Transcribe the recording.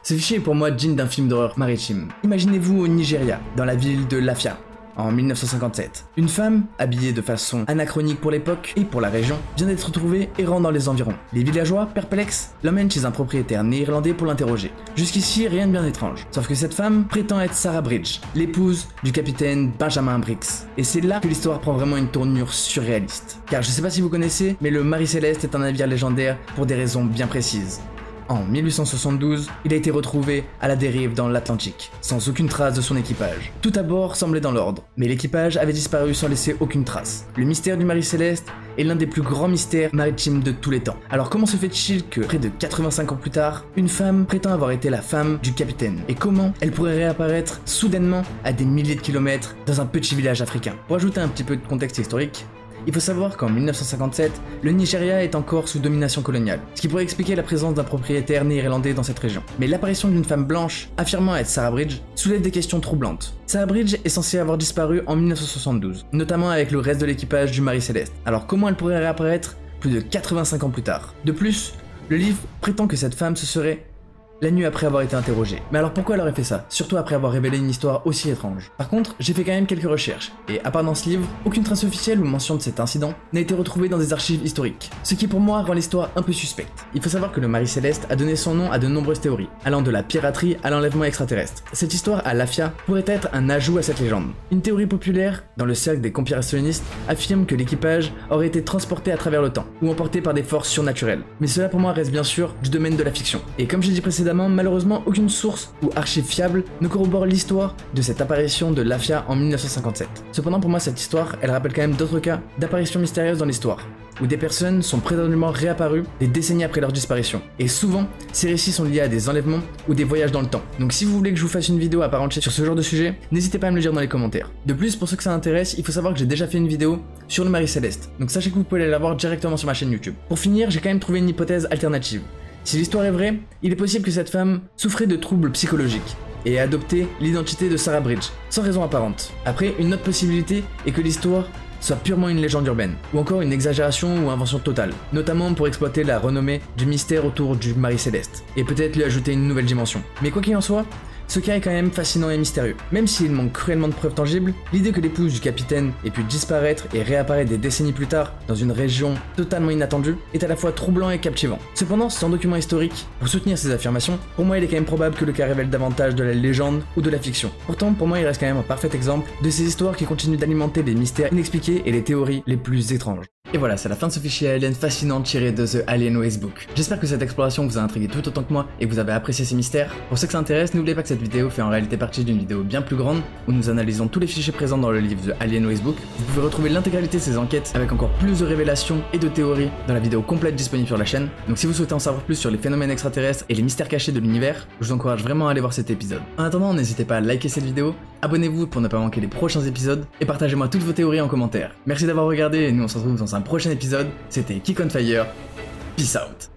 Ce fichier est pour moi digne d'un film d'horreur maritime. Imaginez-vous au Nigeria, dans la ville de Lafia, en 1957. Une femme, habillée de façon anachronique pour l'époque et pour la région, vient d'être retrouvée errant dans les environs. Les villageois, perplexes, l'emmènent chez un propriétaire néerlandais pour l'interroger. Jusqu'ici, rien de bien étrange. Sauf que cette femme prétend être Sarah Bridge, l'épouse du capitaine Benjamin Briggs. Et c'est là que l'histoire prend vraiment une tournure surréaliste. Car je sais pas si vous connaissez, mais le Marie Céleste est un navire légendaire pour des raisons bien précises. En 1872, il a été retrouvé à la dérive dans l'Atlantique, sans aucune trace de son équipage. Tout à bord semblait dans l'ordre, mais l'équipage avait disparu sans laisser aucune trace. Le mystère du Marie Céleste est l'un des plus grands mystères maritimes de tous les temps. Alors comment se fait-il que, près de 85 ans plus tard, une femme prétend avoir été la femme du capitaine? Et comment elle pourrait réapparaître soudainement à des milliers de kilomètres dans un petit village africain? Pour ajouter un petit peu de contexte historique, il faut savoir qu'en 1957, le Nigeria est encore sous domination coloniale, ce qui pourrait expliquer la présence d'un propriétaire néerlandais dans cette région. Mais l'apparition d'une femme blanche, affirmant être Sarah Bridge, soulève des questions troublantes. Sarah Bridge est censée avoir disparu en 1972, notamment avec le reste de l'équipage du Marie Céleste. Alors comment elle pourrait réapparaître plus de 85 ans plus tard? De plus, le livre prétend que cette femme se serait la nuit après avoir été interrogée. Mais alors pourquoi elle aurait fait ça? Surtout après avoir révélé une histoire aussi étrange. Par contre, j'ai fait quand même quelques recherches, et à part dans ce livre, aucune trace officielle ou mention de cet incident n'a été retrouvée dans des archives historiques, ce qui pour moi rend l'histoire un peu suspecte. Il faut savoir que le Marie Céleste a donné son nom à de nombreuses théories, allant de la piraterie à l'enlèvement extraterrestre. Cette histoire à Lafia pourrait être un ajout à cette légende. Une théorie populaire, dans le cercle des conspirationnistes, affirme que l'équipage aurait été transporté à travers le temps, ou emporté par des forces surnaturelles. Mais cela pour moi reste bien sûr du domaine de la fiction. Et comme j'ai dit précédemment, malheureusement aucune source ou archive fiable ne corrobore l'histoire de cette apparition de Lafia en 1957. Cependant pour moi cette histoire, elle rappelle quand même d'autres cas d'apparitions mystérieuses dans l'histoire, où des personnes sont prétendument réapparues des décennies après leur disparition. Et souvent, ces récits sont liés à des enlèvements ou des voyages dans le temps. Donc si vous voulez que je vous fasse une vidéo à part entière sur ce genre de sujet, n'hésitez pas à me le dire dans les commentaires. De plus, pour ceux que ça intéresse, il faut savoir que j'ai déjà fait une vidéo sur le Marie Céleste, donc sachez que vous pouvez aller la voir directement sur ma chaîne YouTube. Pour finir, j'ai quand même trouvé une hypothèse alternative. Si l'histoire est vraie, il est possible que cette femme souffrait de troubles psychologiques et ait adopté l'identité de Sarah Bridge, sans raison apparente. Après, une autre possibilité est que l'histoire soit purement une légende urbaine, ou encore une exagération ou invention totale, notamment pour exploiter la renommée du mystère autour du Marie Céleste, et peut-être lui ajouter une nouvelle dimension. Mais quoi qu'il en soit, ce cas est quand même fascinant et mystérieux. Même s'il manque cruellement de preuves tangibles, l'idée que l'épouse du capitaine ait pu disparaître et réapparaître des décennies plus tard dans une région totalement inattendue est à la fois troublant et captivant. Cependant, sans document historique pour soutenir ces affirmations, pour moi il est quand même probable que le cas révèle davantage de la légende ou de la fiction. Pourtant, pour moi il reste quand même un parfait exemple de ces histoires qui continuent d'alimenter des mystères inexpliqués et les théories les plus étranges. Et voilà, c'est la fin de ce fichier alien fascinant tiré de The Alien Wacebook. J'espère que cette exploration vous a intrigué tout autant que moi et que vous avez apprécié ces mystères. Pour ceux que ça intéresse, n'oubliez pas que cette vidéo fait en réalité partie d'une vidéo bien plus grande où nous analysons tous les fichiers présents dans le livre The Alien Wacebook. Vous pouvez retrouver l'intégralité de ces enquêtes avec encore plus de révélations et de théories dans la vidéo complète disponible sur la chaîne. Donc si vous souhaitez en savoir plus sur les phénomènes extraterrestres et les mystères cachés de l'univers, je vous encourage vraiment à aller voir cet épisode. En attendant, n'hésitez pas à liker cette vidéo, abonnez-vous pour ne pas manquer les prochains épisodes et partagez-moi toutes vos théories en commentaire. Merci d'avoir regardé et nous on se retrouve dans un prochain épisode. C'était Kick on Fire, peace out.